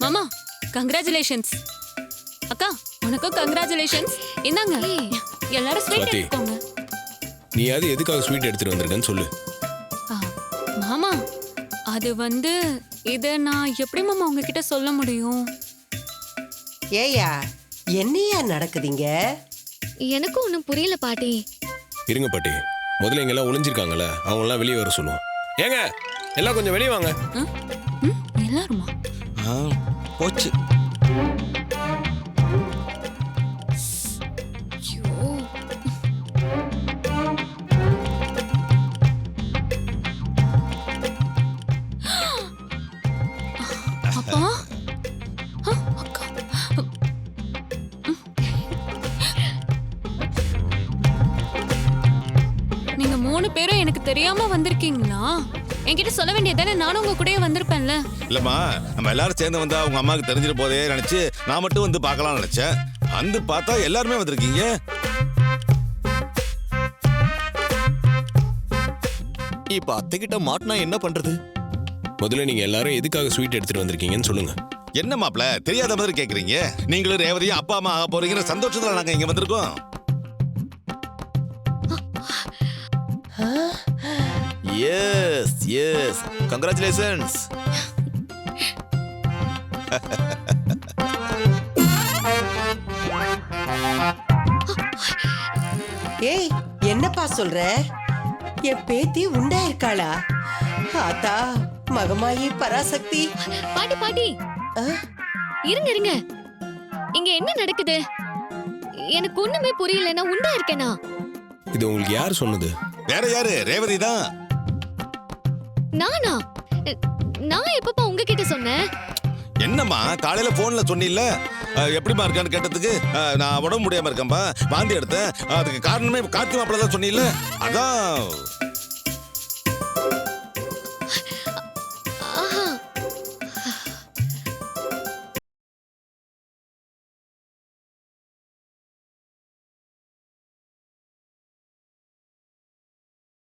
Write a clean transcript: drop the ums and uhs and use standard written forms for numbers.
மாமா கங்க்ராச்சுலேஷன்ஸ். அக்கா உனக்கும் கங்க்ராச்சுலேஷன்ஸ். இந்தாங்க எல்லாரும் ஸ்வீட் சுவாதி. எடுத்துக்கோங்க. நீ அது எதுக்காக ஸ்வீட் எடுத்துட்டு வந்திருக்கன்னு சொல்லு. ஆ, மாமா அது வந்து இத நான் எப்படி மாமா உங்ககிட்ட சொல்ல முடியும்? ஏயா என்னையா நடக்குதுங்க? எனக்கும் ஒன்றும் புரியல பாட்டி. இருங்க பாட்டி, முதல்ல இங்க எல்லாம் ஒளிஞ்சிருக்காங்கல்ல, அவங்க எல்லாம் வெளியே வர சொல்லுவோம். ஏங்க எல்லாம் கொஞ்சம் வெளியே வாங்க. எல்லாருமா? போச்சு. அப்பா அக்கா நீங்க 3 பேரும் எனக்கு தெரியாம வந்திருக்கீங்களா? என்கிட்ட சொல்ல வேண்டியதானே, நானும் உங்க கூடயே வந்திருப்பேன்ல. இல்லம்மா, நம்ம எல்லாரும் சேர்ந்து வந்தா உங்க அம்மாவுக்கு தெரிஞ்சிட போதே நினைச்சு நான் மட்டும் வந்து பார்க்கலாம்னு நினைச்சேன். வந்து பார்த்தா எல்லாருமே வந்திருக்கீங்க. இப்ப அத்தை கிட்ட மாட்டினா என்ன பண்றது? முதல்ல நீங்க எல்லாரும் எதுக்காக ஸ்வீட் எடுத்துட்டு வந்திருக்கீங்கன்னு சொல்லுங்க. என்ன மாப்ள தெரியாத மாதிரி கேக்குறீங்க? நீங்களும் ரேவதியும் அப்பா அம்மா ஆக போறீங்கன்னு சந்தோஷத்துல நாங்க இங்க வந்திருக்கோம். Yes yes, congratulations. ஏய் என்னப்பா சொல்ற? என் பேத்தி உண்டா இருக்காளா? ஆத்தா மகமாயி பராசக்தி. பாட்டி பாட்டி ஆ? இருங்க இருங்க, இங்க என்ன நடக்குது? எனக்கு ஒண்ணுமே புரியல. நான் உண்டா இருக்கேனா? இது உங்களுக்கு யார் சொன்னது? வேற யாரு? ரேவதி தான். நானா? நான் எப்பப்பா உங்ககிட்ட சொன்னேன்? என்னம்மா காலையில போன்ல சொன்னீல்ல எப்படிமா இருக்கான்னு கேட்டதுக்கு நான் உடம்பு முடியாம இருக்கேன்பா, வாந்தி எடுத்தேன், அதுக்கு காரணமே கார்த்தி மாப்பிள்ள தான் சொன்னீல்ல. அதான்